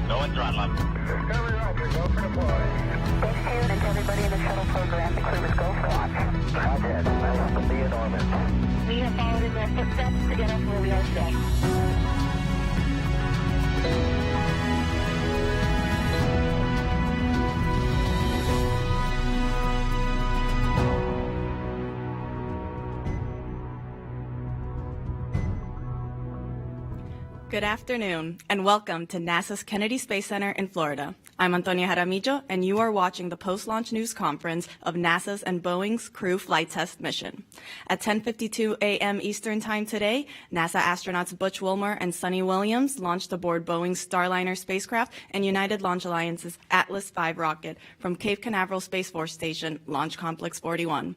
Go and throttle up. Discovery Alpha, go for deploy. Stay tuned and to everybody in the shuttle program. The crew is go for launch. Roger, I want to be in orbit. We have followed in their footsteps to get us where we are today. Good afternoon, and welcome to NASA's Kennedy Space Center in Florida. I'm Antonia Jaramillo, and you are watching the post-launch news conference of NASA's and Boeing's crew flight test mission. At 10:52 a.m. Eastern Time today, NASA astronauts Butch, Wilmore, and Suni Williams launched aboard Boeing's Starliner spacecraft and United Launch Alliance's Atlas V rocket from Cape Canaveral Space Force Station, Launch Complex 41.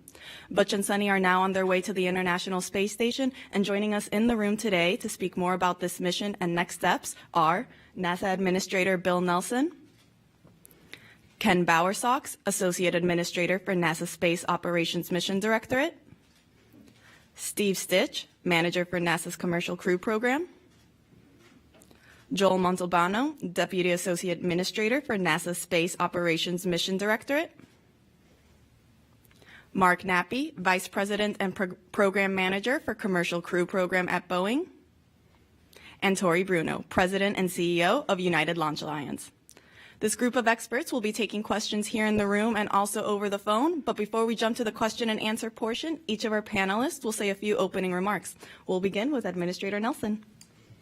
Butch and Suni are now on their way to the International Space Station, and joining us in the room today to speak more about this mission and next steps are NASA Administrator Bill Nelson, Ken Bowersox, Associate Administrator for NASA Space Operations Mission Directorate, Steve Stich, Manager for NASA's Commercial Crew Program, Joel Montalbano, Deputy Associate Administrator for NASA's Space Operations Mission Directorate, Mark Nappi, Vice President and Program Manager for Commercial Crew Program at Boeing, and Tori Bruno, President and CEO of United Launch Alliance. This group of experts will be taking questions here in the room and also over the phone, but before we jump to the question and answer portion, each of our panelists will say a few opening remarks. We'll begin with Administrator Nelson.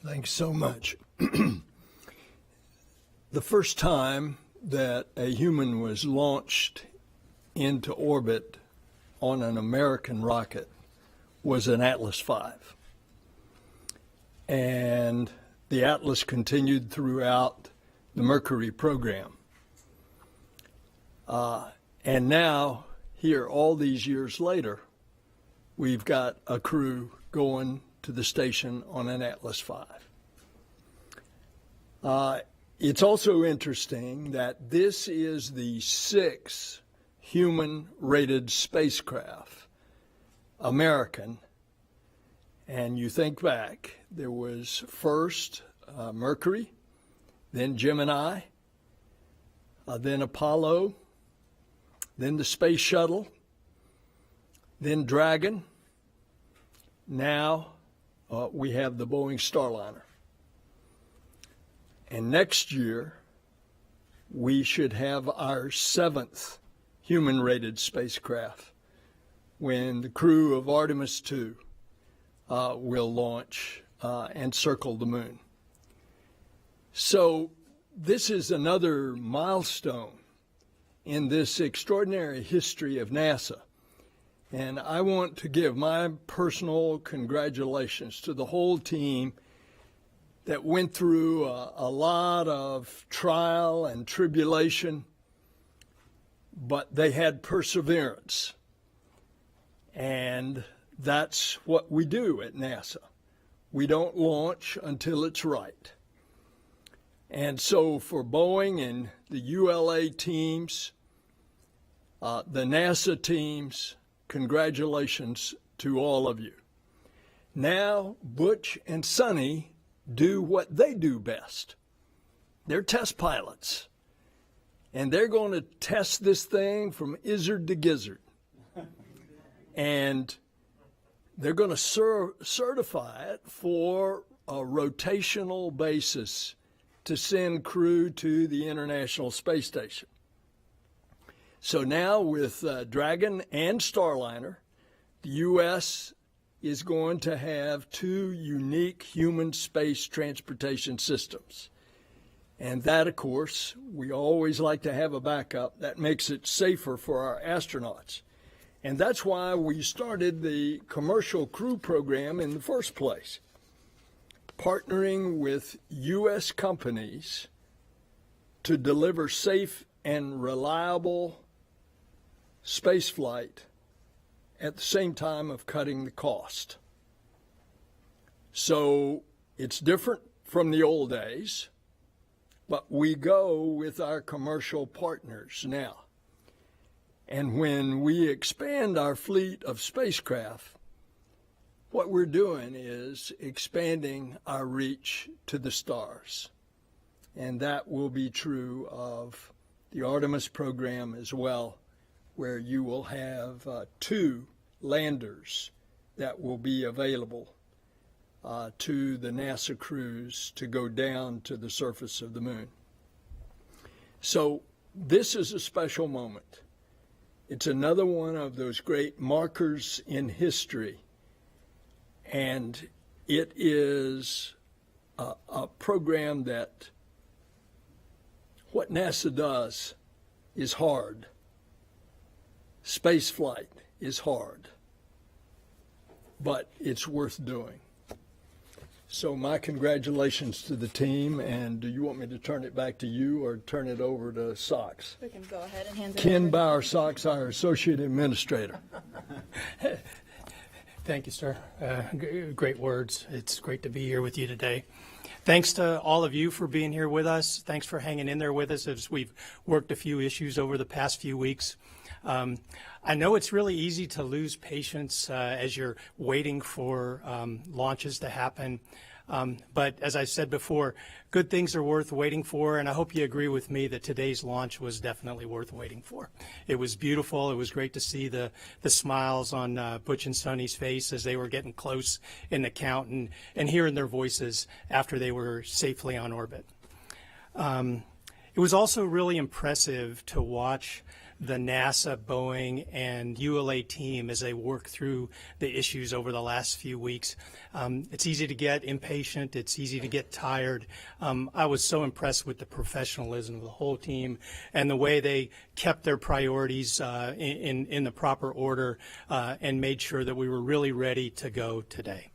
Thanks so much. The first time that a human was launched into orbit on an American rocket was an Atlas V. And the Atlas continued throughout the Mercury program. And now, here, all these years later, we've got a crew going to the station on an Atlas V. It's also interesting that this is the sixth human-rated spacecraft, American. And you think back, there was first Mercury, then Gemini, then Apollo, then the Space Shuttle, then Dragon. Now we have the Boeing Starliner. And next year, we should have our seventh human-rated spacecraft when the crew of Artemis II will launch and circle the moon. So this is another milestone in this extraordinary history of NASA. And I want to give my personal congratulations to the whole team that went through a lot of trial and tribulation, but they had perseverance. And that's what we do at NASA. We don't launch until it's right. And so for Boeing and the ULA teams, the NASA teams, congratulations to all of you. Now, Butch and Suni do what they do best. They're test pilots. And they're going to test this thing from izzard to gizzard. And they're going to certify it for a rotational basis to send crew to the International Space Station. So now with Dragon and Starliner, the U.S. is going to have two unique human space transportation systems. And that, of course, we always like to have a backup. That makes it safer for our astronauts. And that's why we started the commercial crew program in the first place, partnering with U.S. companies to deliver safe and reliable spaceflight at the same time of cutting the cost. So it's different from the old days, but we go with our commercial partners now. And when we expand our fleet of spacecraft, what we're doing is expanding our reach to the stars. And that will be true of the Artemis program as well, where you will have 2 landers that will be available to the NASA crews to go down to the surface of the moon. So this is a special moment. It's another one of those great markers in history, and it is a program that what NASA does is hard. Space flight is hard, but it's worth doing. So my congratulations to the team, and do you want me to turn it back to you or turn it over to Sox? We can go ahead and hand it Ken over. Bowersox, our Associate Administrator. Thank you, sir. Great words. It's great to be here with you today. Thanks to all of you for being here with us. Thanks for hanging in there with us as we've worked a few issues over the past few weeks. I know it's really easy to lose patience as you're waiting for launches to happen. But as I said before, good things are worth waiting for, and I hope you agree with me that today's launch was definitely worth waiting for. It was beautiful. It was great to see the smiles on Butch and Suni's face as they were getting close in the count and hearing their voices after they were safely on orbit. It was also really impressive to watch the NASA, Boeing, and ULA team as they work through the issues over the last few weeks. It's easy to get impatient. It's easy to get tired. I was so impressed with the professionalism of the whole team and the way they kept their priorities in the proper order and made sure that we were really ready to go today.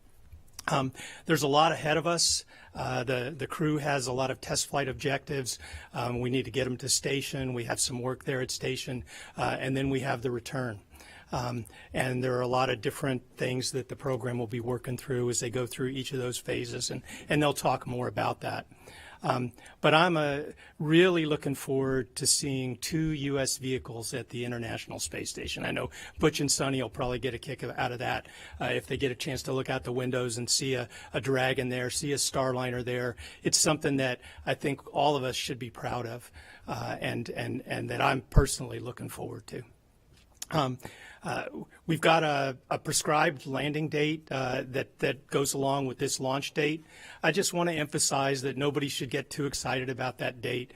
There's a lot ahead of us. The crew has a lot of test flight objectives. We need to get them to station. We have some work there at station, and then we have the return. And there are a lot of different things that the program will be working through as they go through each of those phases, and they'll talk more about that. But I'm really looking forward to seeing 2 U.S. vehicles at the International Space Station. I know Butch and Suni will probably get a kick out of that if they get a chance to look out the windows and see a Dragon there, see a Starliner there. It's something that I think all of us should be proud of and that I'm personally looking forward to. We've got a prescribed landing date that goes along with this launch date. I just want to emphasize that nobody should get too excited about that date.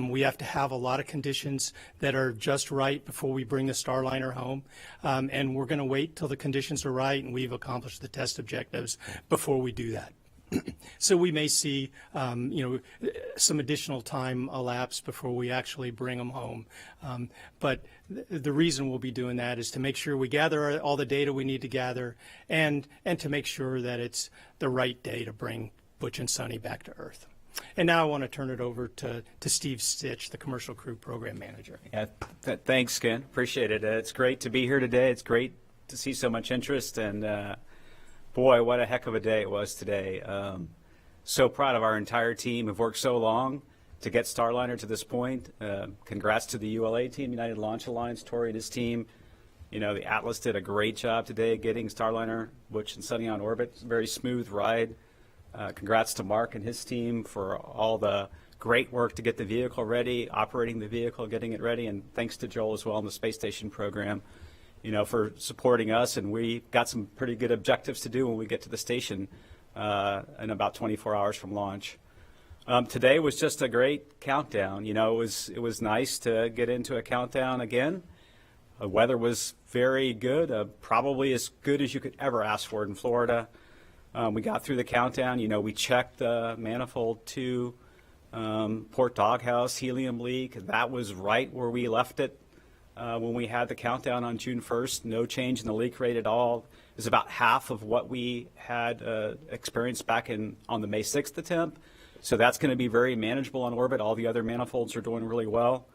We have to have a lot of conditions that are just right before we bring the Starliner home, and we're going to wait till the conditions are right and we've accomplished the test objectives before we do that. So we may see, some additional time elapse before we actually bring them home. But the reason we'll be doing that is to make sure we gather all the data we need to gather and to make sure that it's the right day to bring Butch and Suni back to Earth. And now I want to turn it over to Steve Stich, the Commercial Crew Program Manager. Yeah, thanks, Ken. Appreciate it. It's great to be here today. It's great to see so much interest, and boy, what a heck of a day it was today. So proud of our entire team who've worked so long to get Starliner to this point. Congrats to the ULA team, United Launch Alliance, Tori and his team. You know, the Atlas did a great job today getting Starliner, Butch and Suni on orbit. Very smooth ride. Congrats to Mark and his team for all the great work to get the vehicle ready, operating the vehicle, getting it ready, and thanks to Joel as well in the space station program, for supporting us. And we got some pretty good objectives to do when we get to the station in about 24 hours from launch. Today was just a great countdown. It was nice to get into a countdown again. The weather was very good, probably as good as you could ever ask for in Florida. We got through the countdown. We checked the manifold 2 port doghouse helium leak. That was right where we left it when we had the countdown on June 1st. No change in the leak rate at all. It was about half of what we had experienced back on the May 6th attempt. So that's going to be very manageable on orbit. All the other manifolds are doing really well.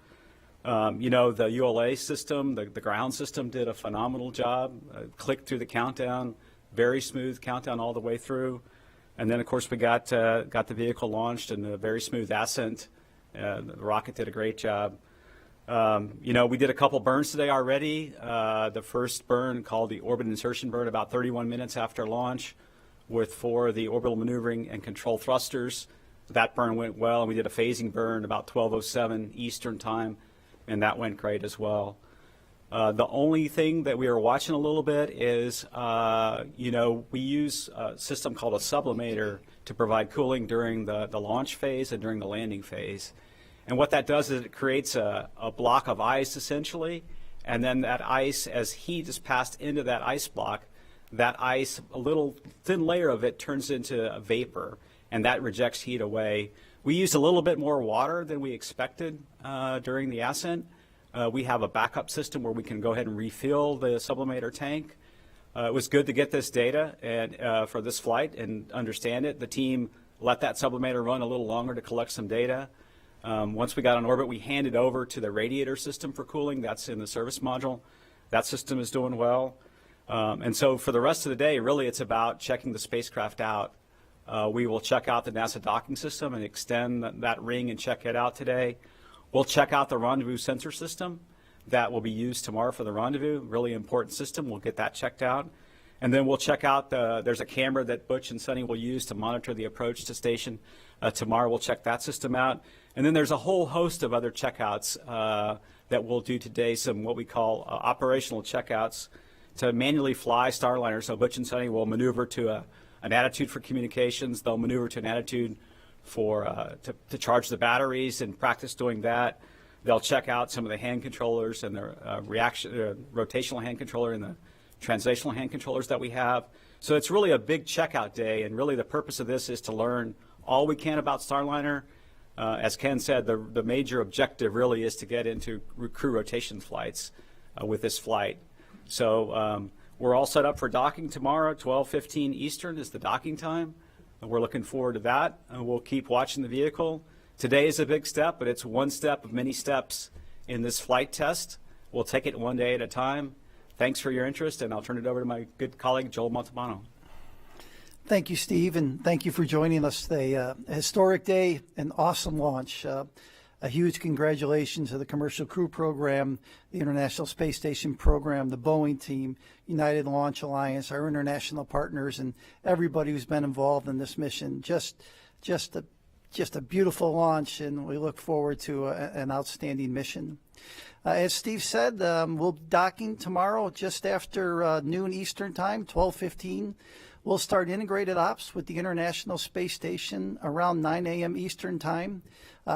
The ULA system, the ground system did a phenomenal job. Clicked through the countdown. Very smooth countdown all the way through. And then, of course, we got the vehicle launched and a very smooth ascent. The rocket did a great job. We did a couple burns today already. The first burn, called the orbit insertion burn, about 31 minutes after launch, with 4 of the orbital maneuvering and control thrusters. that burn went well, and we did a phasing burn about 12:07 Eastern time, and that went great as well. The only thing that we are watching a little bit is, we use a system called a sublimator to provide cooling during the launch phase and during the landing phase. And what that does is it creates a block of ice, essentially, and then that ice, as heat is passed into that ice block, that ice, a little thin layer of it, turns into a vapor, and that rejects heat away. We used a little bit more water than we expected during the ascent. We have a backup system where we can go ahead and refill the sublimator tank. It was good to get this data and for this flight and understand it. The team let that sublimator run a little longer to collect some data. Once we got on orbit, we handed over to the radiator system for cooling. That's in the service module. That system is doing well. And so for the rest of the day, really it's about checking the spacecraft out. We will check out the NASA docking system and extend that ring and check it out today. We'll check out the rendezvous sensor system that will be used tomorrow for the rendezvous. Really important system. We'll get that checked out. And then we'll check out there's a camera that Butch and Suni will use to monitor the approach to station. Tomorrow we'll check that system out. And then there's a whole host of other checkouts that we'll do today, some what we call operational checkouts to manually fly Starliner. So Butch and Suni will maneuver to an attitude for communications. They'll maneuver to an attitude for to charge the batteries and practice doing that. They'll check out some of the hand controllers and the rotational hand controller and the translational hand controllers that we have. So it's really a big checkout day, and really the purpose of this is to learn all we can about Starliner. As Ken said, the major objective really is to get into crew rotation flights with this flight. So we're all set up for docking tomorrow. 12:15 Eastern is the docking time. And we're looking forward to that. And we'll keep watching the vehicle. Today is a big step, but it's one step of many steps in this flight test. We'll take it one day at a time. Thanks for your interest, and I'll turn it over to my good colleague, Joel Montalbano. Thank you, Steve, and thank you for joining us today. A historic day, an awesome launch. A huge congratulations to the Commercial Crew Program, the International Space Station Program, the Boeing team, United Launch Alliance, our international partners, and everybody who's been involved in this mission. Just a beautiful launch, and we look forward to an outstanding mission. As Steve said, we'll be docking tomorrow just after noon Eastern time, 12:15. We'll start integrated ops with the International Space Station around 9 a.m. Eastern time.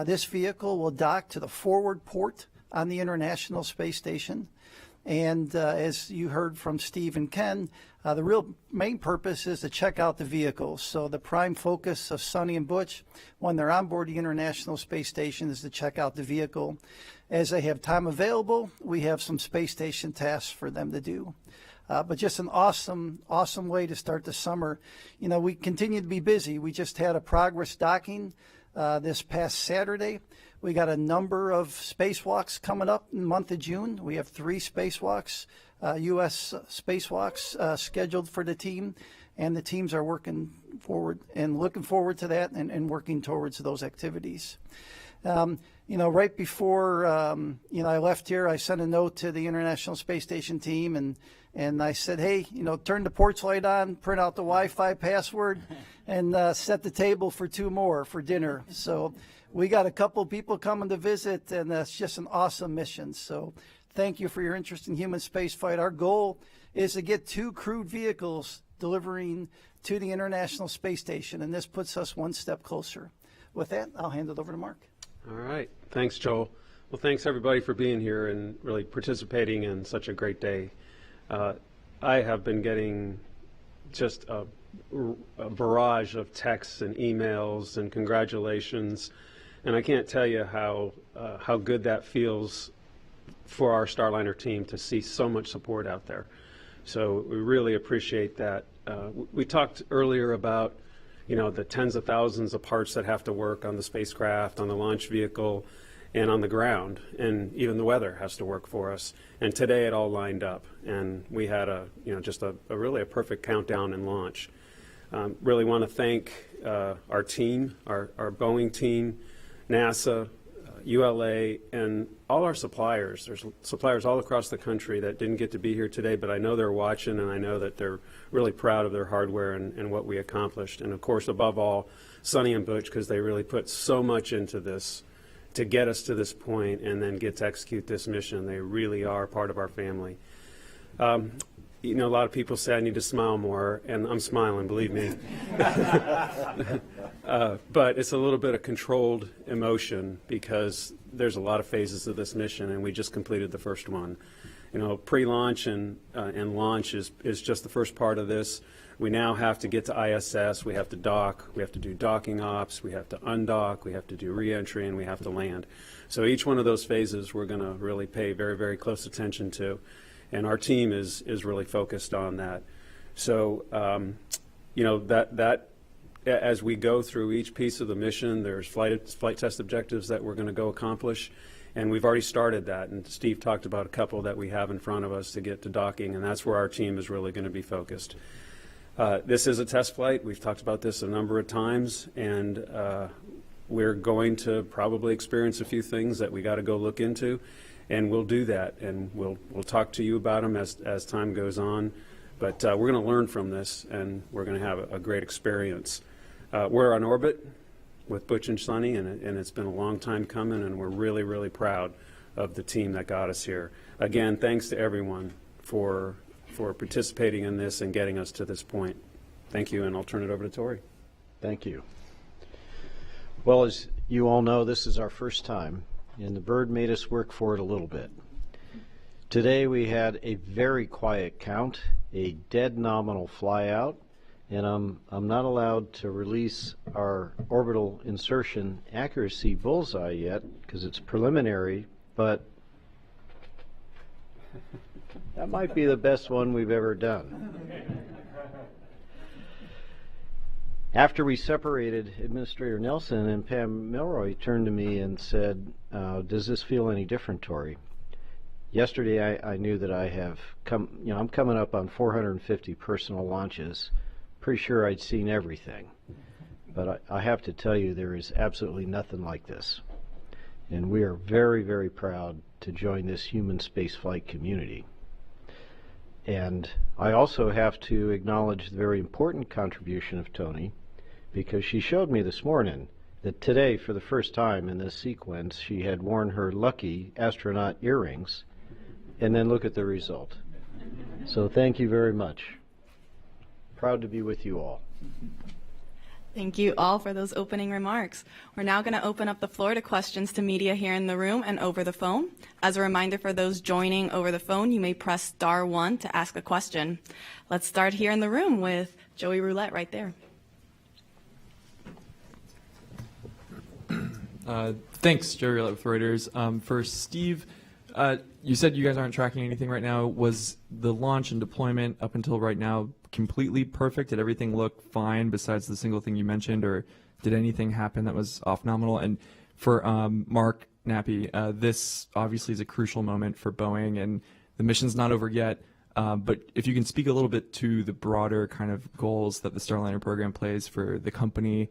This vehicle will dock to the forward port on the International Space Station. And as you heard from Steve and Ken, the real main purpose is to check out the vehicles. So the prime focus of Suni and Butch when they're on board the International Space Station is to check out the vehicle. As they have time available, we have some space station tasks for them to do. But just an awesome way to start the summer. You know, we continue to be busy. We just had a progress docking this past Saturday. We got a number of spacewalks coming up in the month of June. We have 3 spacewalks, U.S. spacewalks scheduled for the team, and the teams are working forward and looking forward to that and working towards those activities. Right before I left here, I sent a note to the International Space Station team and I said, hey, turn the porch light on, print out the Wi-Fi password, and set the table for 2 more for dinner. So we got a couple people coming to visit, and that's just an awesome mission. So thank you for your interest in human spaceflight. Our goal is to get 2 crewed vehicles delivering to the International Space Station, and this puts us one step closer. With that, I'll hand it over to Mark. All right. Thanks, Joel. Well, thanks, everybody, for being here and really participating in such a great day. I have been getting just a barrage of texts and emails and congratulations, and I can't tell you how good that feels for our Starliner team to see so much support out there. So we really appreciate that. We talked earlier about the tens of thousands of parts that have to work on the spacecraft, on the launch vehicle, and on the ground, and even the weather has to work for us. And today it all lined up, and we had just a really a perfect countdown and launch. Really want to thank our team, our Boeing team, NASA, ULA, and all our suppliers. There's suppliers all across the country that didn't get to be here today, but I know they're watching, and I know that they're really proud of their hardware and what we accomplished. And of course, above all, Suni and Butch, because they really put so much into this to get us to this point and then get to execute this mission. They really are part of our family. You know, a lot of people say I need to smile more, and I'm smiling, believe me. But it's a little bit of controlled emotion because there's a lot of phases of this mission, and we just completed the first one. You know, pre-launch and launch is just the first part of this. We now have to get to ISS, we have to dock, we have to do docking ops, we have to undock, we have to do re-entry, and we have to land. So each one of those phases we're going to really pay very, very close attention to. And our team is really focused on that. So, you know, that as we go through each piece of the mission, there's flight test objectives that we're going to go accomplish. And we've already started that. And Steve talked about a couple that we have in front of us to get to docking. And that's where our team is really going to be focused. This is a test flight. We've talked about this a number of times. And we're going to probably experience a few things that we got to go look into. And we'll do that, and we'll talk to you about them as time goes on. But we're going to learn from this, and we're going to have a great experience. We're on orbit with Butch and Suni, and it's been a long time coming, and we're really, really proud of the team that got us here. Again, thanks to everyone for participating in this and getting us to this point. Thank you, and I'll turn it over to Tori. Thank you. Well, as you all know, this is our first time, and the bird made us work for it a little bit. Today we had a very quiet count, a dead nominal flyout, and I'm not allowed to release our orbital insertion accuracy bullseye yet because it's preliminary, but that might be the best one we've ever done. After we separated, Administrator Nelson and Pam Milroy turned to me and said, does this feel any different, Tori? Yesterday I knew that I have come, I'm coming up on 450 personal launches. Pretty sure I'd seen everything. But I have to tell you, there is absolutely nothing like this. And we are very, very proud to join this human spaceflight community. And I also have to acknowledge the very important contribution of Tony, because she showed me this morning that today, for the first time in this sequence, she had worn her lucky astronaut earrings, and then look at the result. So thank you very much. Proud to be with you all. Thank you all for those opening remarks. We're now going to open up the floor to questions to media here in the room and over the phone. As a reminder for those joining over the phone, you may press *1 to ask a question. Let's start here in the room with Joey Roulette right there. Thanks, Joey Roulette with Reuters. For Steve, you said you guys aren't tracking anything right now. Was the launch and deployment up until right now completely perfect? Did everything look fine besides the single thing you mentioned, or did anything happen that was off nominal? And for Mark Nappi, this obviously is a crucial moment for Boeing, and the mission's not over yet. But if you can speak a little bit to the broader kind of goals that the Starliner program plays for the company,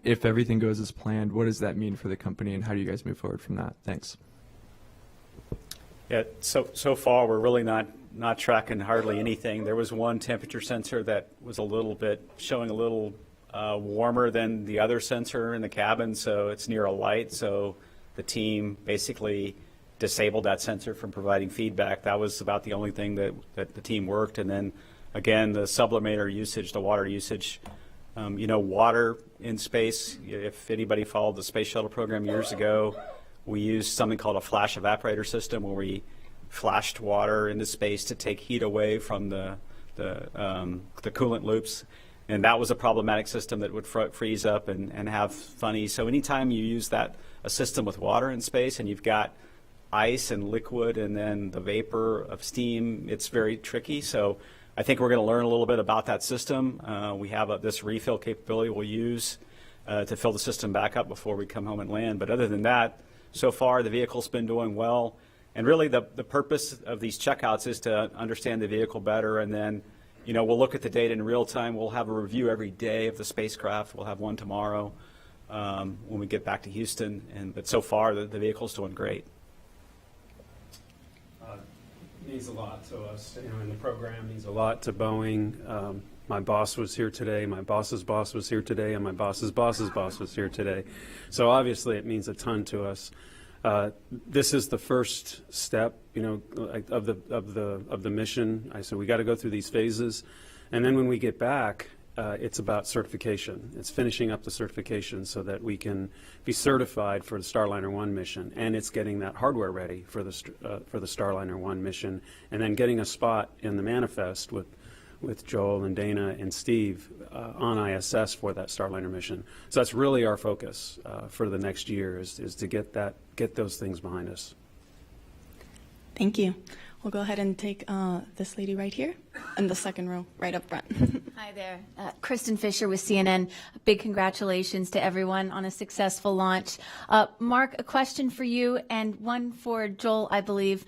if everything goes as planned, what does that mean for the company, and how do you guys move forward from that? Thanks. Yeah, so far we're really not tracking hardly anything. There was one temperature sensor that was showing a little warmer than the other sensor in the cabin, so it's near a light. So the team basically disabled that sensor from providing feedback. That was about the only thing that the team worked. And then again, the sublimator usage, the water usage. Water in space, if anybody followed the space shuttle program years ago, we used something called a flash evaporator system, where we flashed water into space to take heat away from the coolant loops. And that was a problematic system that would freeze up and have funny. So anytime you use a system with water in space and you've got ice and liquid and then the vapor of steam, it's very tricky. So I think we're going to learn a little bit about that system. We have this refill capability we'll use to fill the system back up before we come home and land. But other than that, so far the vehicle's been doing well. And really the purpose of these checkouts is to understand the vehicle better, and then we'll look at the data in real time. We'll have a review every day of the spacecraft. We'll have one tomorrow. when we get back to Houston. But so far, the vehicle's doing great. Means a lot to us, and the program means a lot to Boeing. My boss was here today, my boss's boss was here today, and my boss's boss's boss was here today. So obviously it means a ton to us. This is the first step, of the mission. I said we got to go through these phases, and then when we get back, it's about certification. It's finishing up the certification so that we can be certified for the Starliner 1 mission, and it's getting that hardware ready for the Starliner 1 mission, and then getting a spot in the manifest with Joel and Dana and Steve on ISS for that Starliner mission. So that's really our focus for the next year is to get those things behind us. Thank you. We'll go ahead and take this lady right here in the second row, right up front. Hi there. Kristen Fisher with CNN. Big congratulations to everyone on a successful launch. Mark, a question for you and one for Joel, I believe.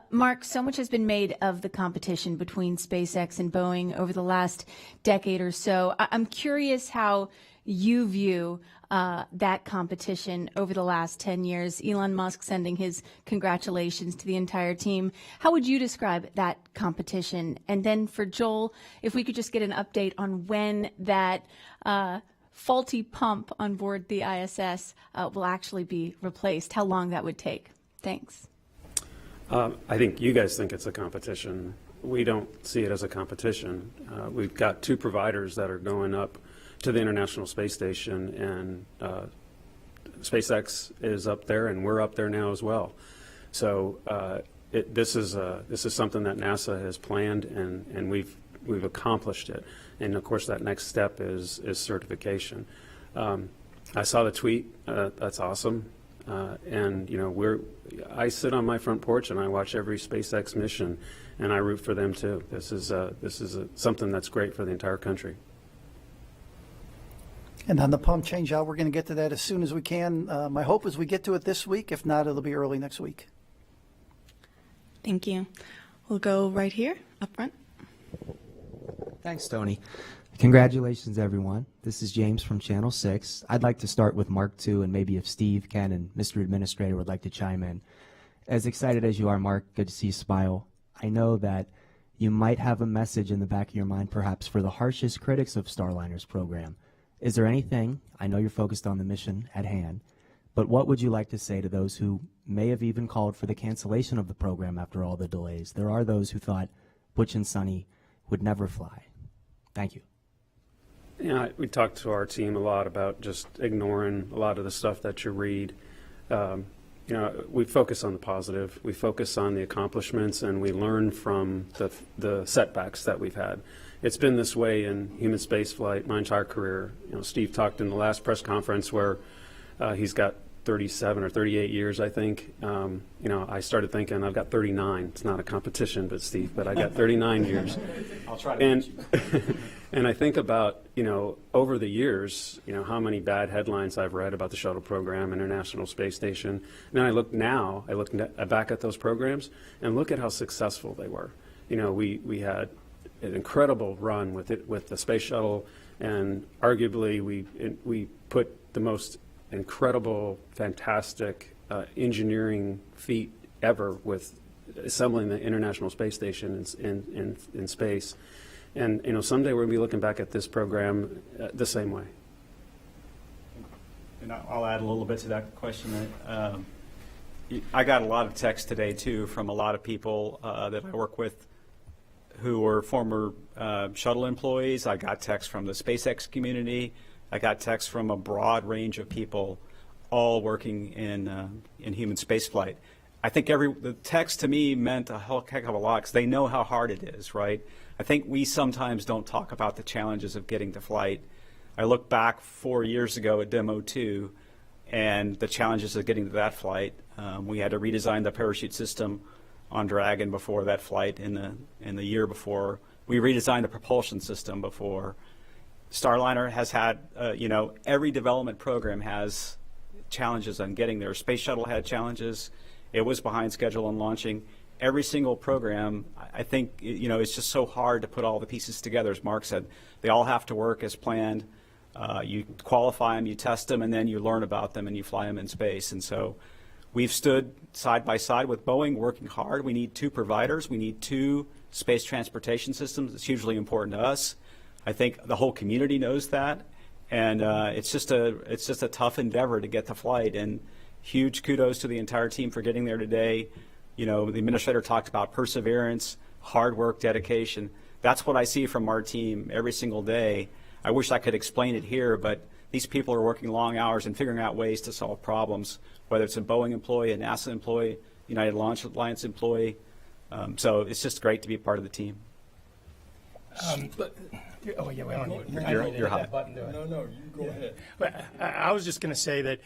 Mark, so much has been made of the competition between SpaceX and Boeing over the last decade or so. I'm curious how you view that competition over the last 10 years. Elon Musk sending his congratulations to the entire team. How would you describe that competition? And then for Joel, if we could just get an update on when that faulty pump on board the ISS will actually be replaced, how long that would take. Thanks. I think you guys think it's a competition. We don't see it as a competition. We've got two providers that are going up to the International Space Station, and SpaceX is up there, and we're up there now as well. So this is something that NASA has planned, and we've accomplished it. And of course, that next step is certification. I saw the tweet. That's awesome. And I sit on my front porch and I watch every SpaceX mission, and I root for them too. This is something that's great for the entire country. And on the pump change out, we're going to get to that as soon as we can. My hope is we get to it this week. If not, it'll be early next week. Thank you. We'll go right here, up front. Thanks, Tony. Congratulations, everyone. This is James from Channel 6. I'd like to start with Mark 2, and maybe if Steve, Ken, and Mr. Administrator would like to chime in. As excited as you are, Mark, good to see you smile. I know that you might have a message in the back of your mind, perhaps, for the harshest critics of Starliner's program. Is there anything, I know you're focused on the mission at hand, but what would you like to say to those who may have even called for the cancellation of the program after all the delays? There are those who thought Butch and Suni would never fly. Thank you. Yeah, we talked to our team a lot about just ignoring a lot of the stuff that you read. We focus on the positive, we focus on the accomplishments, and we learn from the setbacks that we've had. It's been this way in human spaceflight my entire career. Steve talked in the last press conference where he's got 37 or 38 years, I think. I started thinking I've got 39. It's not a competition, but I got 39 years. I'll try to beat you. And I think about, over the years, how many bad headlines I've read about the shuttle program, International Space Station. And then I look back at those programs and look at how successful they were. We had an incredible run with the space shuttle, and arguably we put the most incredible, fantastic engineering feat ever with assembling the International Space Station in space. And someday we're going to be looking back at this program the same way. And I'll add a little bit to that question. I got a lot of texts today too from a lot of people that I work with who were former shuttle employees. I got texts from the SpaceX community. I got texts from a broad range of people, all working in human spaceflight. I think the text to me meant a heck of a lot because they know how hard it is, right? I think we sometimes don't talk about the challenges of getting to flight. I look back 4 years ago at Demo 2 and the challenges of getting to that flight. We had to redesign the parachute system on Dragon before that flight in the year before. We redesigned the propulsion system before. Starliner has had, every development program has challenges on getting there. Space Shuttle had challenges. It was behind schedule on launching. Every single program, I think, it's just so hard to put all the pieces together. As Mark said, they all have to work as planned. You qualify them, you test them, and then you learn about them and you fly them in space. And so we've stood side by side with Boeing, working hard. We need 2 providers. We need 2 space transportation systems. It's hugely important to us. I think the whole community knows that, and it's just a tough endeavor to get the flight. And huge kudos to the entire team for getting there today. You know, the administrator talked about perseverance, hard work, dedication. That's what I see from our team every single day. I wish I could explain it here, but these people are working long hours and figuring out ways to solve problems, whether it's a Boeing employee, a NASA employee, United Launch Alliance employee. So it's just great to be part of the team. Oh, yeah, well, You're hot. No, you go ahead. But I was just going to say that,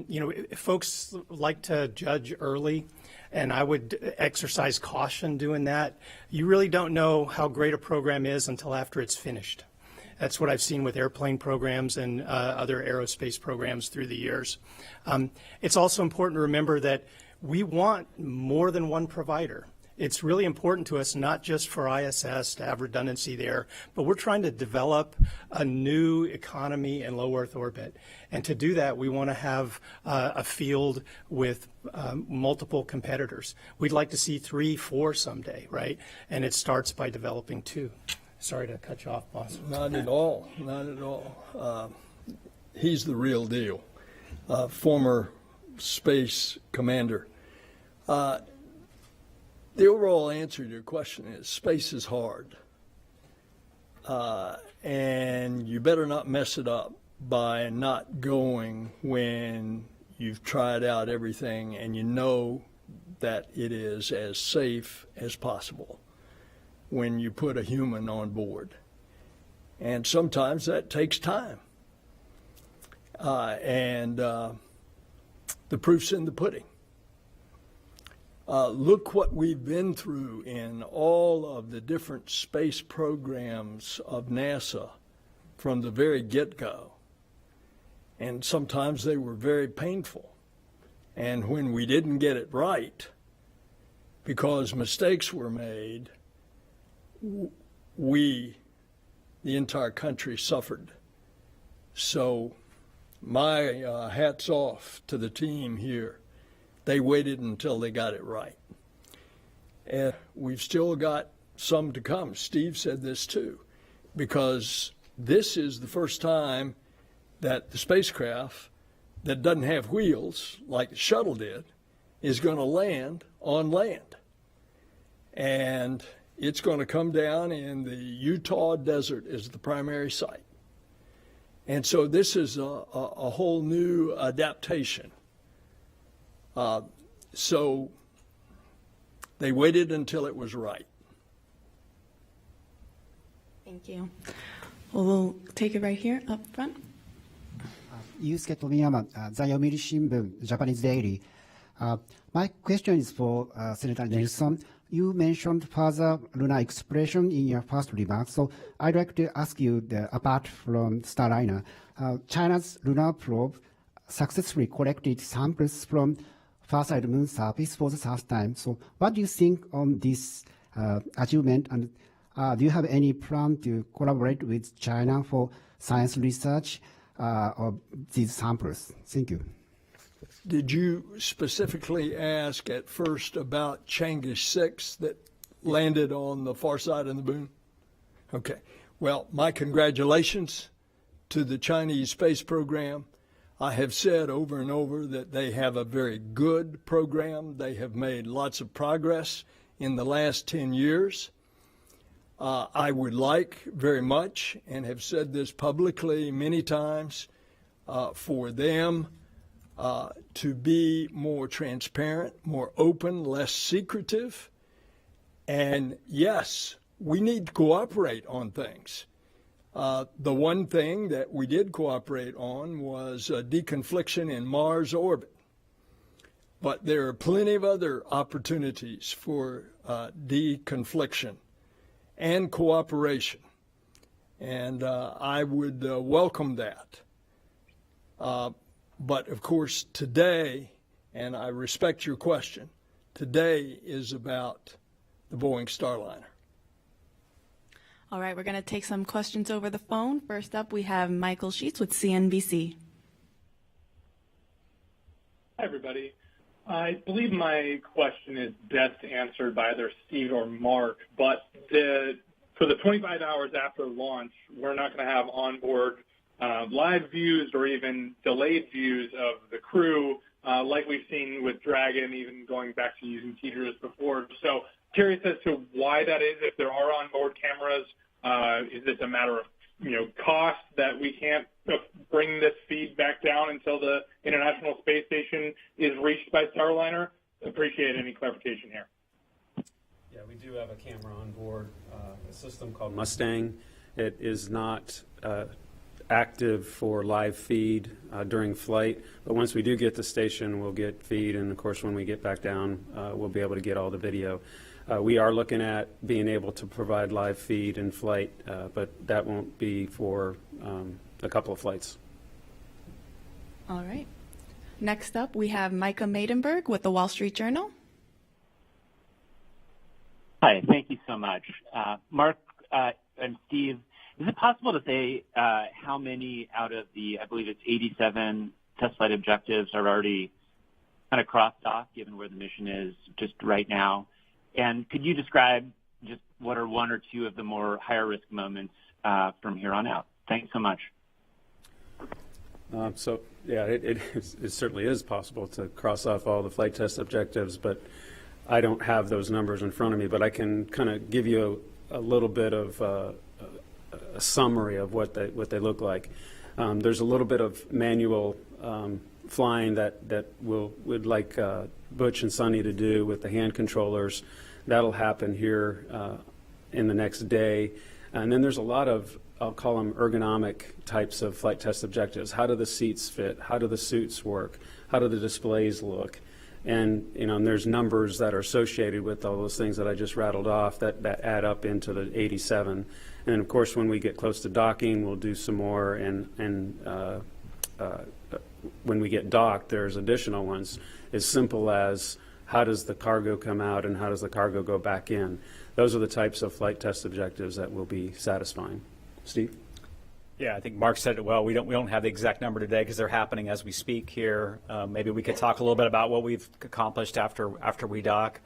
you know, folks like to judge early, and I would exercise caution doing that. You really don't know how great a program is until after it's finished. That's what I've seen with airplane programs and other aerospace programs through the years. It's also important to remember that we want more than one provider. It's really important to us, not just for ISS to have redundancy there, but we're trying to develop a new economy in low Earth orbit. And to do that, we want to have a field with multiple competitors. We'd like to see 3, 4 someday, right? And it starts by developing 2. Sorry to cut you off, boss. Not at all. Not at all. He's the real deal. Former space commander. The overall answer to your question is space is hard. And you better not mess it up by not going when you've tried out everything and you know that it is as safe as possible when you put a human on board. And sometimes that takes time. And the proof's in the pudding. Look what we've been through in all of the different space programs of NASA from the very get-go. And sometimes they were very painful. And when we didn't get it right, because mistakes were made, the entire country suffered. So my hat's off to the team here. They waited until they got it right. And we've still got some to come. Steve said this too, because this is the first time that the spacecraft that doesn't have wheels, like the shuttle did, is going to land on land. And it's going to come down in the Utah desert as the primary site. And so this is a whole new adaptation. So they waited until it was right. Thank you. Well, we'll take it right here up front. Yusuke Tomiyama, the Yomiuri Shimbun, Japanese Daily. My question is for Senator Nelson. You mentioned further lunar exploration in your first remarks, so I'd like to ask you, apart from Starliner, China's lunar probe successfully collected samples from far-side moon surface for the first time. So what do you think on this achievement, and do you have any plan to collaborate with China for science research of these samples? Thank you. Did you specifically ask at first about Chang'e 6 that landed on the far side of the moon? Okay. Well, my congratulations to the Chinese space program. I have said over and over that they have a very good program. They have made lots of progress in the last 10 years. I would like very much, and have said this publicly many times, for them to be more transparent, more open, less secretive. And yes, we need to cooperate on things. The one thing that we did cooperate on was deconfliction in Mars orbit. But there are plenty of other opportunities for deconfliction and cooperation. And I would welcome that. But of course, today, and I respect your question, today is about the Boeing Starliner. All right, we're going to take some questions over the phone. First up, we have Michael Sheets with CNBC. Hi, everybody. I believe my question is best answered by either Steve or Mark, but for the 25 hours after launch, we're not going to have onboard live views or even delayed views of the crew like we've seen with Dragon, even going back to using teeters before. So curious as to why that is. If there are onboard cameras, is this a matter of cost that we can't bring this feed back down until the International Space Station is reached by Starliner? Appreciate any clarification here. Yeah, we do have a camera on board, a system called Mustang. It is not active for live feed during flight, but once we do get to station, we'll get feed, and of course when we get back down, we'll be able to get all the video. We are looking at being able to provide live feed in flight, but that won't be for a couple of flights. All right. Next up, we have Micah Maidenberg with the Wall Street Journal. Hi, thank you so much. Mark and Steve, is it possible to say how many out of the, I believe it's 87 test flight objectives are already kind of crossed off, given where the mission is just right now? And could you describe just what are one or two of the more higher risk moments from here on out? Thanks so much. So, yeah, it certainly is possible to cross off all the flight test objectives, but I don't have those numbers in front of me. But I can kind of give you a little bit of a summary of what they look like. There's a little bit of manual flying that would like Butch and Suni to do with the hand controllers. That'll happen here in the next day. And then there's a lot of, I'll call them ergonomic types of flight test objectives. How do the seats fit? How do the suits work? How do the displays look? And and there's numbers that are associated with all those things that I just rattled off that add up into the 87. And of course, when we get close to docking, we'll do some more. And when we get docked, there's additional ones as simple as how does the cargo come out and how does the cargo go back in. Those are the types of flight test objectives that will be satisfying. Steve? Yeah, I think Mark said it well. We don't have the exact number today because they're happening as we speak here. Maybe we could talk a little bit about what we've accomplished after we dock.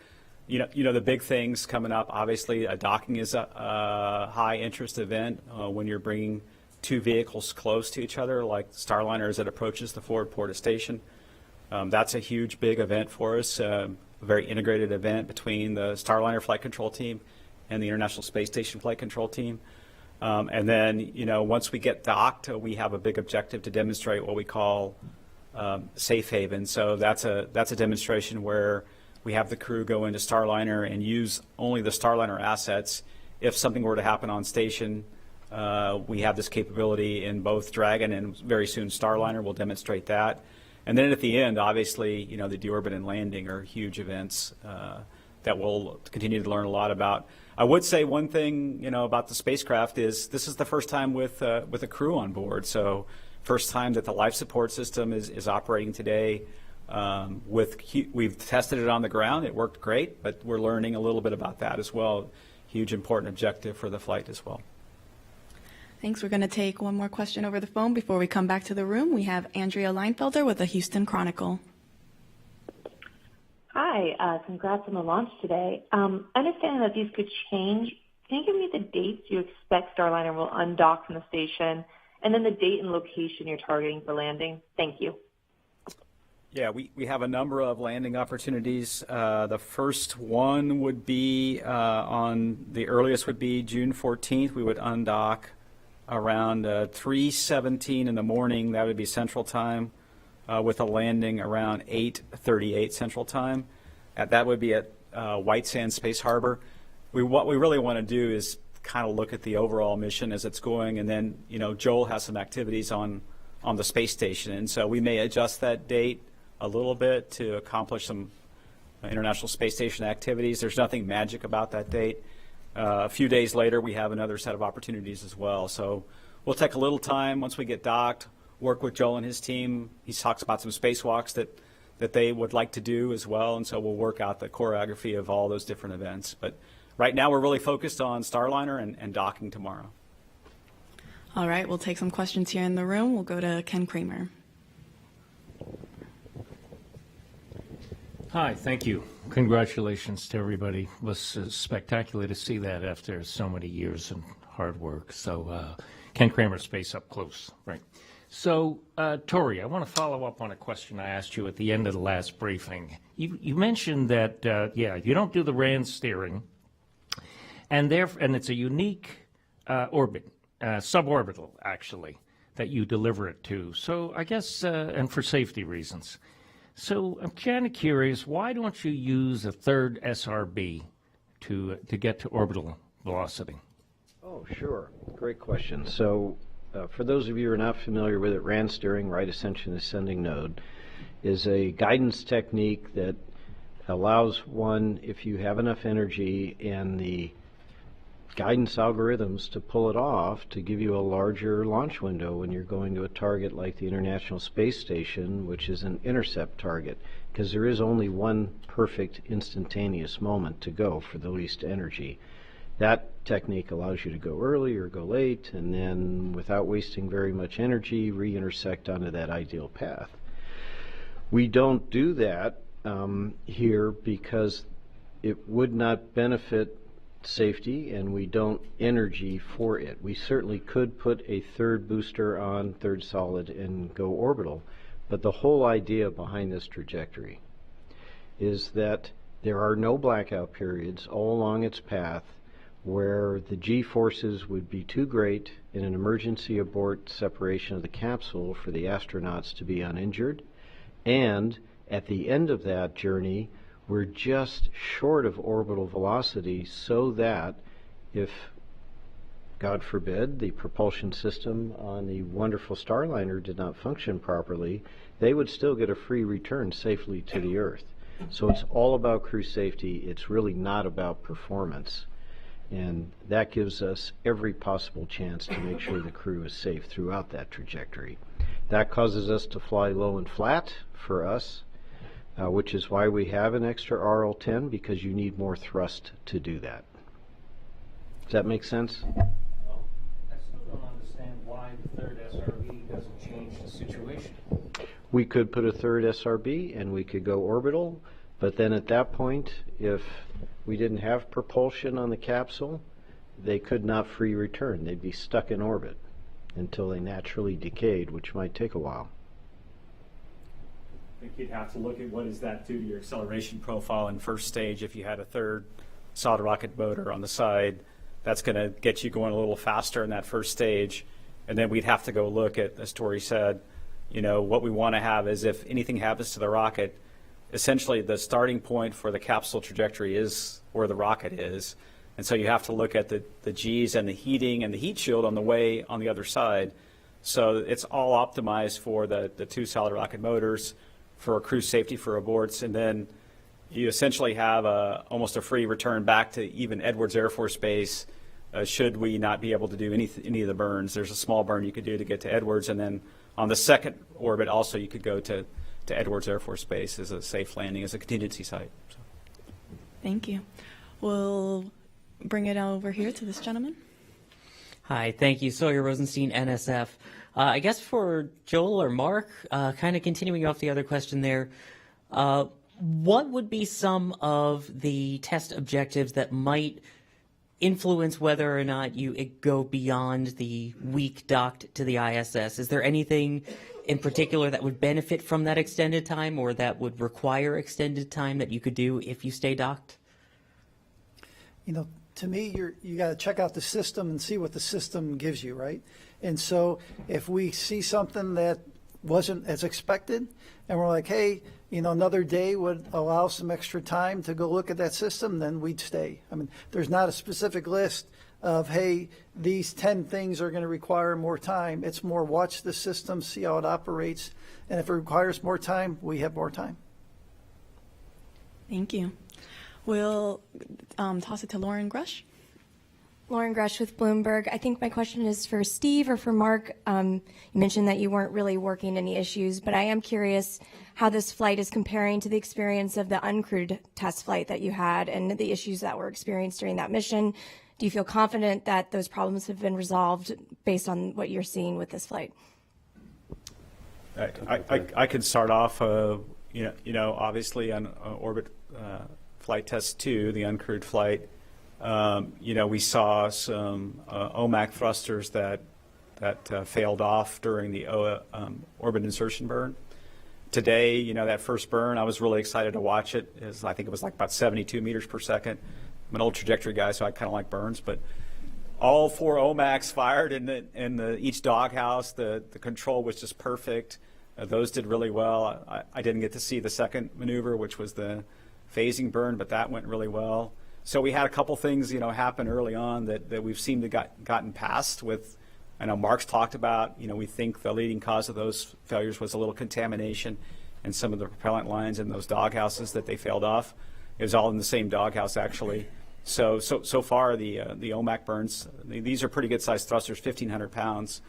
The big things coming up. Obviously, docking is a high interest event when you're bringing two vehicles close to each other, like Starliner as it approaches the forward port of station. That's a huge, big event for us. A very integrated event between the Starliner flight control team and the International Space Station flight control team. And then, once we get docked, we have a big objective to demonstrate what we call safe haven. So that's a demonstration where we have the crew go into Starliner and use only the Starliner assets. If something were to happen on station, we have this capability in both Dragon and very soon Starliner. We'll demonstrate that. And then at the end, obviously, the deorbit and landing are huge events that we'll continue to learn a lot about. I would say one thing, about the spacecraft is this is the first time with a crew on board. So first time that the life support system is operating today. We've tested it on the ground. It worked great, but we're learning a little bit about that as well. Huge important objective for the flight as well. Thanks. We're going to take one more question over the phone before we come back to the room. We have Andrea Leinfelder with the Houston Chronicle. Hi, congrats on the launch today. Understanding that these could change, can you give me the dates you expect Starliner will undock from the station, and then the date and location you're targeting for landing? Thank you. Yeah, we have a number of landing opportunities. The first one would be the earliest would be June 14th. We would undock around 3:17 in the morning. That would be Central Time. With a landing around 8:38 Central Time. That would be at White Sands Space Harbor. What we really want to do is kind of look at the overall mission as it's going, and then Joel has some activities on the space station, and so we may adjust that date a little bit to accomplish some International Space Station activities. There's nothing magic about that date. A few days later, we have another set of opportunities as well. So we'll take a little time once we get docked. Work with Joel and his team. He talks about some spacewalks that they would like to do as well, and so we'll work out the choreography of all those different events. But right now we're really focused on Starliner and docking tomorrow. All right, we'll take some questions here in the room. We'll go to Ken Kramer. Hi, thank you. Congratulations to everybody. It was spectacular to see that after so many years of hard work. So, Ken Kramer, Space Up Close, right. So, Tori, I want to follow up on a question I asked you at the end of the last briefing. You mentioned that, you don't do the RAN steering, and it's a unique orbit, suborbital, actually, that you deliver it to. So, I guess, and for safety reasons. So I'm kind of curious, why don't you use a third SRB to get to orbital velocity? Oh, sure. Great question. So for those of you who are not familiar with it, RAN steering, right ascension ascending node, is a guidance technique that allows one, if you have enough energy and the guidance algorithms to pull it off, to give you a larger launch window when you're going to a target like the International Space Station, which is an intercept target, because there is only one perfect instantaneous moment to go for the least energy. That technique allows you to go early or go late, and then without wasting very much energy, re-intersect onto that ideal path. We don't do that here because it would not benefit safety, and we don't energy for it. We certainly could put a third booster on, third solid, and go orbital, but the whole idea behind this trajectory is that there are no blackout periods all along its path where the G-forces would be too great in an emergency abort separation of the capsule for the astronauts to be uninjured, and at the end of that journey we're just short of orbital velocity, so that if, God forbid, the propulsion system on the wonderful Starliner did not function properly, they would still get a free return safely to the Earth. So it's all about crew safety. It's really not about performance. And that gives us every possible chance to make sure the crew is safe throughout that trajectory. That causes us to fly low and flat for us, which is why we have an extra RL-10, because you need more thrust to do that. Does that make sense? Well, I still don't understand why the third SRB doesn't change the situation. We could put a third SRB and we could go orbital, but then at that point, if we didn't have propulsion on the capsule, they could not free return. They'd be stuck in orbit until they naturally decayed, which might take a while. I think you'd have to look at what does that do to your acceleration profile in first stage. If you had a third solid rocket motor on the side, that's going to get you going a little faster in that first stage. And then we'd have to go look at, as Tori said, what we want to have is if anything happens to the rocket, essentially the starting point for the capsule trajectory is where the rocket is. And so you have to look at the G's and the heating and the heat shield on the way on the other side. So it's all optimized for the two solid rocket motors, for crew safety for aborts, and then you essentially have almost a free return back to even Edwards Air Force Base should we not be able to do any of the burns. There's a small burn you could do to get to Edwards, and then on the second orbit also you could go to Edwards Air Force Base as a safe landing, as a contingency site. So. Thank you. We'll bring it over here to this gentleman. Hi, thank you. Sawyer Rosenstein, NSF. I guess for Joel or Mark, kind of continuing off the other question there, what would be some of the test objectives that might influence whether or not you go beyond the week docked to the ISS? Is there anything in particular that would benefit from that extended time, or that would require extended time that you could do if you stay docked? To me, you got to check out the system and see what the system gives you, right? And so if we see something that wasn't as expected, and we're like, hey, another day would allow some extra time to go look at that system, then we'd stay. I mean, there's not a specific list of, hey, these 10 things are going to require more time. It's more watch the system, see how it operates, and if it requires more time, we have more time. Thank you. We'll toss it to Lauren Grush. Lauren Grush with Bloomberg. I think my question is for Steve or for Mark. You mentioned that you weren't really working any issues, but I am curious how this flight is comparing to the experience of the uncrewed test flight that you had and the issues that were experienced during that mission. Do you feel confident that those problems have been resolved based on what you're seeing with this flight? I could start off, obviously on orbit flight test 2, the uncrewed flight. We saw some OMAC thrusters that failed off during the orbit insertion burn. Today, that first burn, I was really excited to watch it. I think it was like about 72 meters per second. I'm an old trajectory guy, so I kind of like burns. But all 4 OMACs fired in each doghouse. The control was just perfect. Those did really well. I didn't get to see the second maneuver, which was the phasing burn, but that went really well. So we had a couple things, happen early on that we've seemed to gotten past with. I know Mark's talked about, we think the leading cause of those failures was a little contamination in some of the propellant lines in those doghouses that they failed off. It was all in the same doghouse, actually. So far, the OMAC burns, these are pretty good-sized thrusters, 1,500 pounds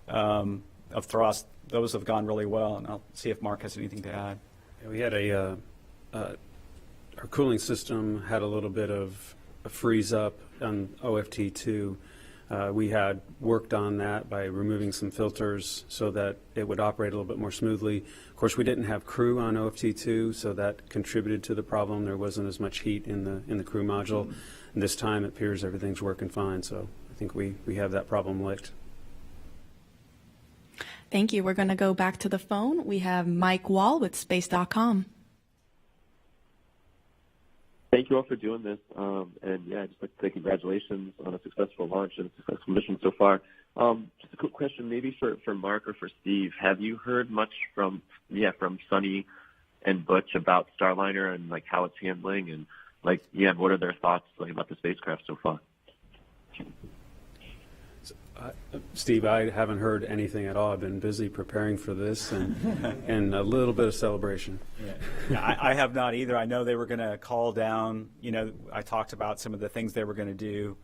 of thrust. Those have gone really well, and I'll see if Mark has anything to add. Yeah, we had our cooling system had a little bit of a freeze up on OFT2. We had worked on that by removing some filters so that it would operate a little bit more smoothly. Of course, we didn't have crew on OFT2, so that contributed to the problem. There wasn't as much heat in the crew module. And this time it appears everything's working fine, so I think we have that problem licked. Thank you. We're going to go back to the phone. We have Mike Wall with Space.com. Thank you all for doing this. And yeah, I'd just like to say congratulations on a successful launch and a successful mission so far. Just a quick question, maybe for Mark or for Steve. Have you heard much from Suni and Butch about Starliner and like how it's handling and what are their thoughts about the spacecraft so far? Steve, I haven't heard anything at all. I've been busy preparing for this and a little bit of celebration. Yeah, I have not either. I know they were going to call down, I talked about some of the things they were going to do,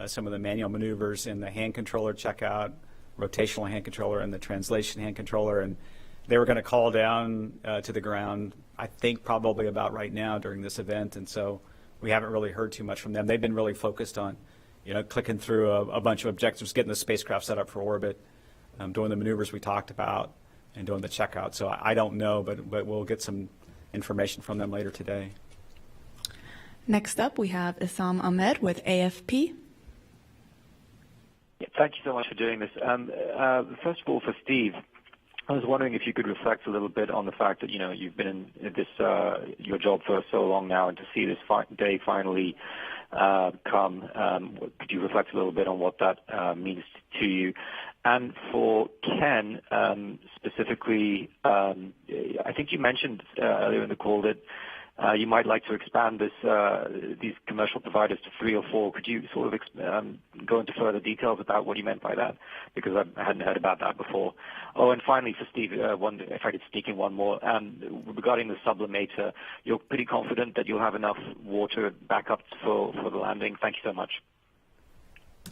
some of the manual maneuvers in the hand controller checkout, rotational hand controller and the translation hand controller, and they were going to call down to the ground, I think probably about right now during this event, and so we haven't really heard too much from them. They've been really focused on clicking through a bunch of objectives, getting the spacecraft set up for orbit, doing the maneuvers we talked about, and doing the checkout. So I don't know, but we'll get some information from them later today. Next up, we have Issam Ahmed with AFP. Yeah, thank you so much for doing this. First of all, for Steve, I was wondering if you could reflect a little bit on the fact that you've been in this your job for so long now, and to see this day finally come. Could you reflect a little bit on what that means to you? And for Ken, specifically, I think you mentioned earlier in the call that you might like to expand these commercial providers to 3 or 4. Could you sort of go into further details about what you meant by that? Because I hadn't heard about that before. Oh, and finally for Steve, if I could sneak in one more. Regarding the sublimator, you're pretty confident that you'll have enough water backup for the landing? Thank you so much.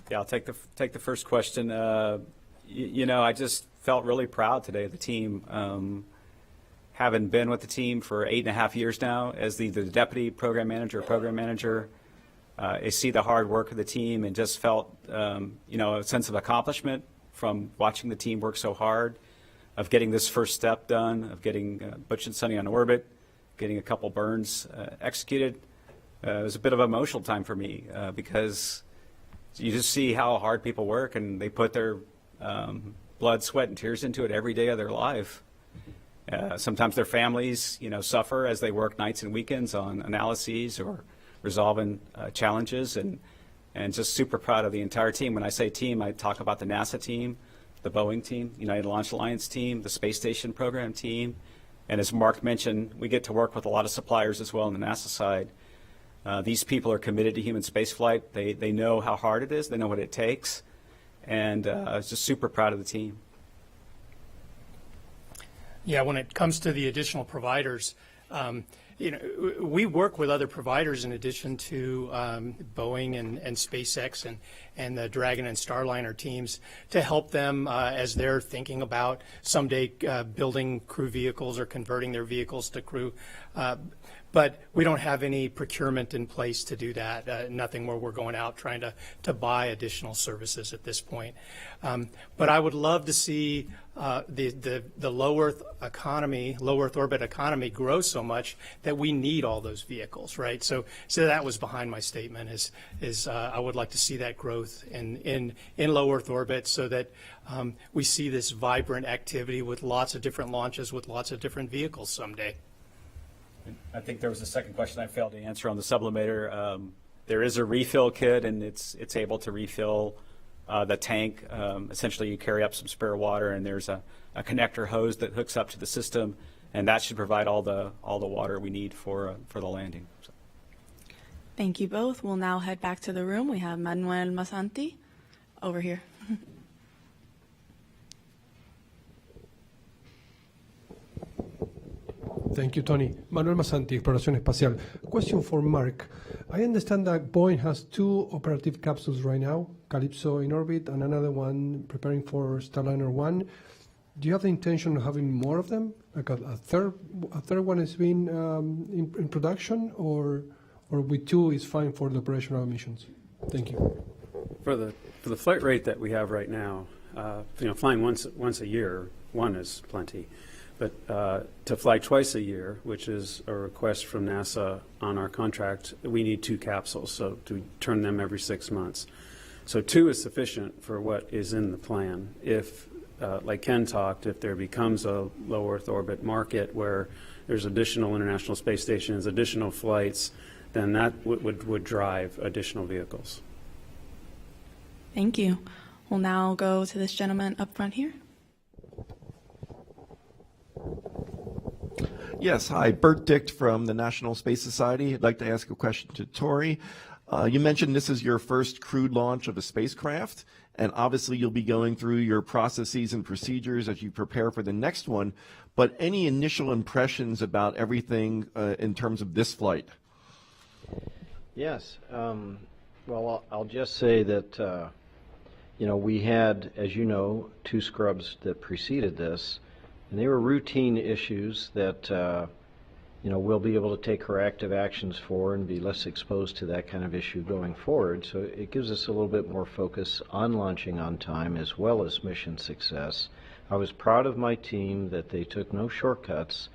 Yeah, I'll take the first question. I just felt really proud today of the team. Having been with the team for 8.5 years now as the deputy program manager, I see the hard work of the team and just felt, a sense of accomplishment from watching the team work so hard, of getting this first step done, of getting Butch and Suni on orbit, getting a couple burns executed. It was a bit of an emotional time for me because you just see how hard people work, and they put their blood, sweat, and tears into it every day of their life. Sometimes their families, suffer as they work nights and weekends on analyses or resolving challenges, and just super proud of the entire team. When I say team, I talk about the NASA team, the Boeing team, United Launch Alliance team, the Space Station Program team, and as Mark mentioned, we get to work with a lot of suppliers as well on the NASA side. These people are committed to human spaceflight. They know how hard it is. They know what it takes, and I was just super proud of the team. Yeah, when it comes to the additional providers, we work with other providers in addition to Boeing and SpaceX and the Dragon and Starliner teams to help them as they're thinking about someday building crew vehicles or converting their vehicles to crew. But we don't have any procurement in place to do that, nothing where we're going out trying to buy additional services at this point. But I would love to see the low Earth orbit economy grow so much that we need all those vehicles, right? So that was behind my statement is I would like to see that growth in low Earth orbit so that we see this vibrant activity with lots of different launches with lots of different vehicles someday. I think there was a second question I failed to answer on the sublimator. There is a refill kit, and it's able to refill the tank. Essentially, you carry up some spare water, and there's a connector hose that hooks up to the system, and that should provide all the water we need for the landing. So. Thank you both. We'll now head back to the room. We have Manuel Masanti over here. Thank you, Tony. Manuel Masanti, Exploración Espacial. Question for Mark. I understand that Boeing has 2 operative capsules right now, Calypso in orbit and another one preparing for Starliner 1. Do you have the intention of having more of them? Like a third one has been in production, or with 2 is fine for the operational missions? Thank you. For the flight rate that we have right now, flying once a year, 1 is plenty. But to fly twice a year, which is a request from NASA on our contract, we need 2 capsules, so to turn them every 6 months. So 2 is sufficient for what is in the plan. If, like Ken talked, if there becomes a low Earth orbit market where there's additional International Space Stations, additional flights, then that would drive additional vehicles. Thank you. We'll now go to this gentleman up front here. Yes, hi, Bert Dicht from the National Space Society. I'd like to ask a question to Tori. You mentioned this is your first crewed launch of a spacecraft, and obviously you'll be going through your processes and procedures as you prepare for the next one, but any initial impressions about everything in terms of this flight? Yes. Well, I'll just say that, we had, as you know, 2 scrubs that preceded this. And they were routine issues that, we'll be able to take corrective actions for and be less exposed to that kind of issue going forward. So it gives us a little bit more focus on launching on time as well as mission success. I was proud of my team that they took no shortcuts.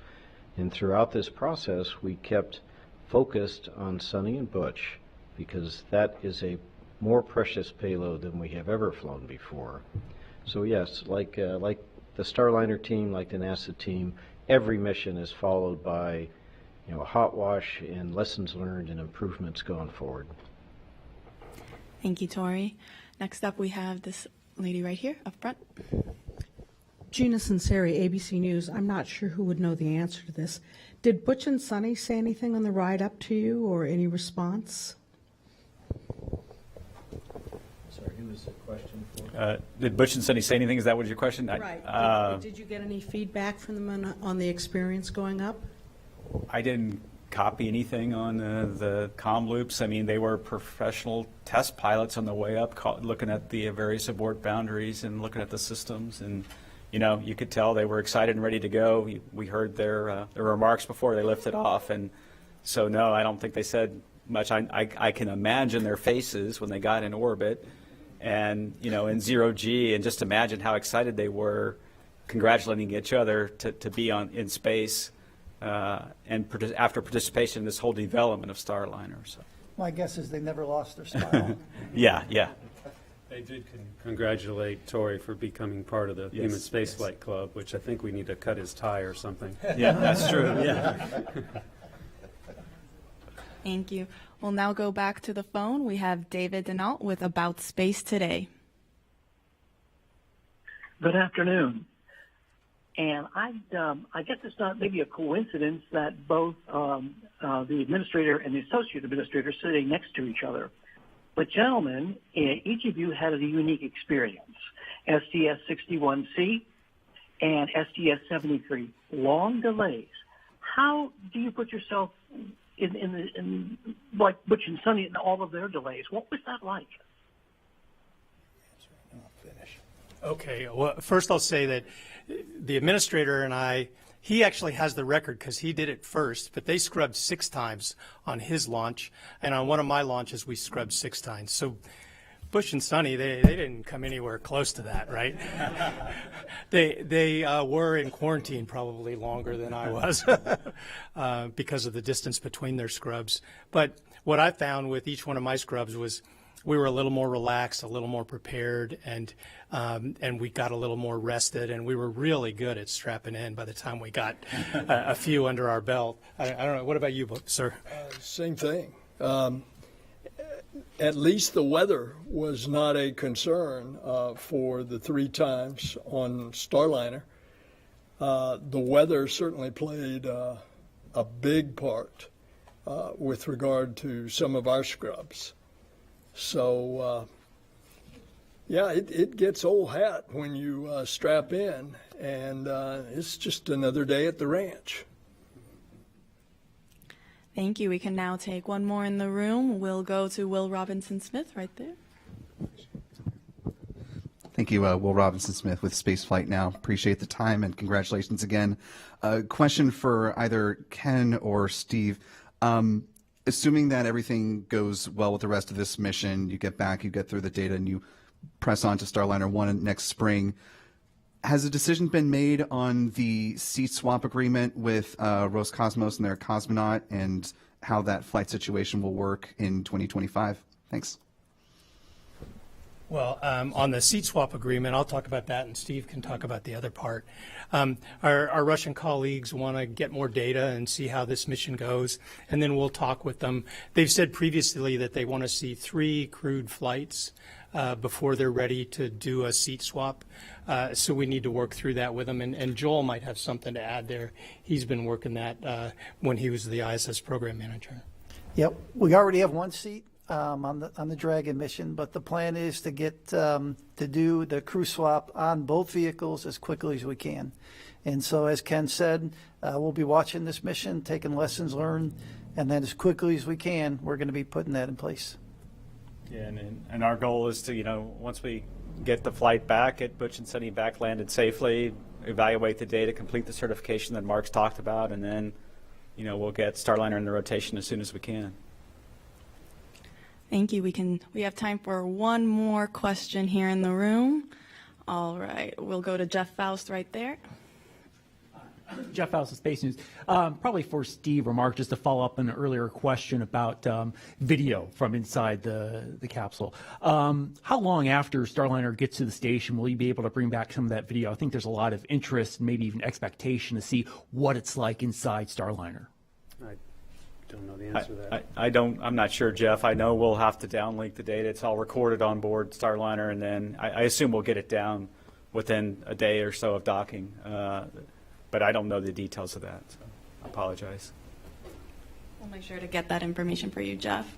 And throughout this process, we kept focused on Suni and Butch because that is a more precious payload than we have ever flown before. So yes, like the Starliner team, like the NASA team, every mission is followed by, a hot wash and lessons learned and improvements going forward. Thank you, Tori. Next up, we have this lady right here up front. Gina Sinceri, ABC News. I'm not sure who would know the answer to this. Did Butch and Suni say anything on the ride up to you or any response? Did Butch and Suni say anything? Is that what your question? Right. Did you get any feedback from them on the experience going up? I didn't copy anything on the comm loops. I mean, they were professional test pilots on the way up, looking at the various abort boundaries and looking at the systems. And, you could tell they were excited and ready to go. We heard their remarks before they lifted off. And so, no, I don't think they said much. I can imagine their faces when they got in orbit. And, in 0G, and just imagine how excited they were congratulating each other to be in space and after participation in this whole development of Starliner. So. My guess is they never lost their smile. Yeah. They did congratulate Tori for becoming part of the Human Spaceflight Club, which I think we need to cut his tie or something. Yeah, that's true. Yeah. Thank you. We'll now go back to the phone. We have David Denault with About Space Today. Good afternoon. And I guess it's not maybe a coincidence that both the administrator and the associate administrator are sitting next to each other. But gentlemen, each of you had a unique experience. STS-61C and STS-73, long delays. how do you put yourself in like Butch and Suni and all of their delays? What was that like? Okay, well, first I'll say that the administrator and he actually has the record because he did it first, but they scrubbed 6 times on his launch, and on one of my launches we scrubbed 6 times. So Butch and Suni, they didn't come anywhere close to that, right? They were in quarantine probably longer than I was because of the distance between their scrubs. But what I found with each one of my scrubs was we were a little more relaxed, a little more prepared, and we got a little more rested, and we were really good at strapping in by the time we got a few under our belt. I don't know. What about you, sir? Same thing. At least the weather was not a concern for the 3 times on Starliner. The weather certainly played a big part with regard to some of our scrubs. So, yeah, it gets old hat when you strap in, and it's just another day at the ranch. Thank you. We can now take one more in the room. We'll go to Will Robinson-Smith right there. Thank you, Will Robinson-Smith with Spaceflight Now. Appreciate the time and congratulations again. Question for either Ken or Steve. Assuming that everything goes well with the rest of this mission, you get back, you get through the data, and you press on to Starliner 1 next spring, has a decision been made on the seat swap agreement with Roscosmos and their cosmonaut and how that flight situation will work in 2025? Thanks. Well, on the seat swap agreement, I'll talk about that, and Steve can talk about the other part. Our Russian colleagues want to get more data and see how this mission goes, and then we'll talk with them. They've said previously that they want to see 3 crewed flights before they're ready to do a seat swap. So we need to work through that with them, and Joel might have something to add there. He's been working that when he was the ISS program manager. Yep, we already have 1 seat on the Dragon mission, but the plan is to get to do the crew swap on both vehicles as quickly as we can. And so, as Ken said, we'll be watching this mission, taking lessons learned, and then as quickly as we can, we're going to be putting that in place. Yeah, and our goal is to, once we get the flight back, get Butch and Suni back landed safely, evaluate the data, complete the certification that Mark's talked about, and then, we'll get Starliner in the rotation as soon as we can. Thank you. We have time for one more question here in the room. All right, we'll go to Jeff Faust right there. Jeff Faust of Space News. Probably for Steve or Mark, just to follow up on an earlier question about video from inside the capsule. How long after Starliner gets to the station will you be able to bring back some of that video? I think there's a lot of interest, maybe even expectation to see what it's like inside Starliner. I don't know the answer to that. I'm not sure, Jeff. I know we'll have to downlink the data. It's all recorded on board Starliner, and then I assume we'll get it down within a day or so of docking. But I don't know the details of that, so I apologize. We'll make sure to get that information for you, Jeff.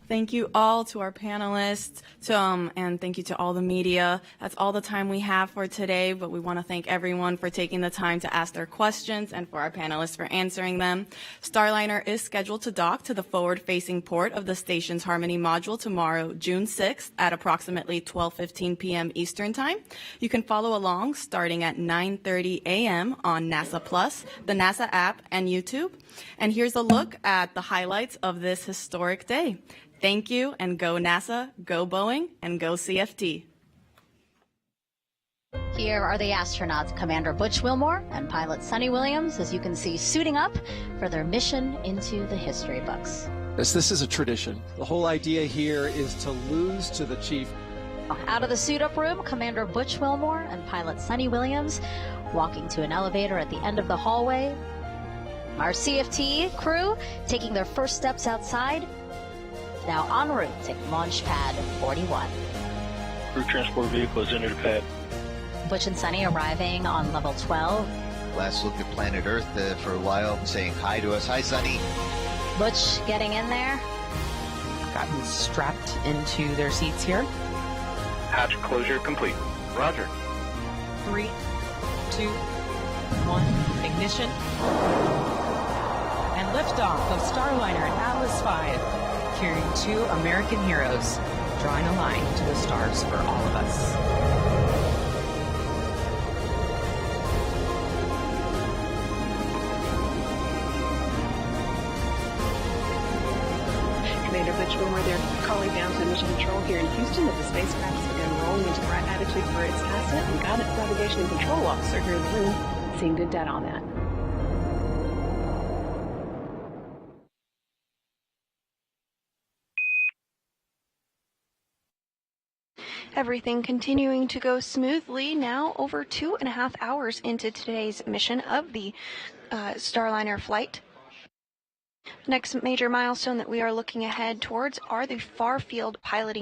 Thank you all to our panelists, and thank you to all the media. That's all the time we have for today, but we want to thank everyone for taking the time to ask their questions and for our panelists for answering them. Starliner is scheduled to dock to the forward-facing port of the station's Harmony module tomorrow, June 6th at approximately 12:15 p.m. Eastern Time. You can follow along starting at 9:30 a.m. on NASA Plus, the NASA app, and YouTube. And here's a look at the highlights of this historic day. Thank you, and go NASA, go Boeing, and go CFT. Here are the astronauts, Commander Butch Wilmore and pilot Suni Williams, as you can see, suiting up for their mission into the history books. This is a tradition. The whole idea here is to lose to the chief. Out of the suit-up room, Commander Butch Wilmore and pilot Suni Williams walking to an elevator at the end of the hallway. Our CFT crew taking their first steps outside, now en route to Launch Pad 41. Crew transport vehicle is entered pad. Butch and Suni arriving on level 12. Last look at planet Earth for a while, saying hi to us. Hi, Suni. Butch getting in there. Gotten strapped into their seats here. Hatch closure complete. Roger. 3, 2, 1, ignition. Liftoff of Starliner and Atlas V, carrying 2 American heroes, drawing a line to the stars for all of us. Commander Butch, Wilmore, they're calling down to mission control here in Houston that the spacecraft has begun rolling into the right attitude for its ascent, and got its navigation and control officer here in the room seeing good data on that. Everything continuing to go smoothly now, over 2.5 hours into today's mission of the Starliner flight. Next major milestone that we are looking ahead towards are the far field piloting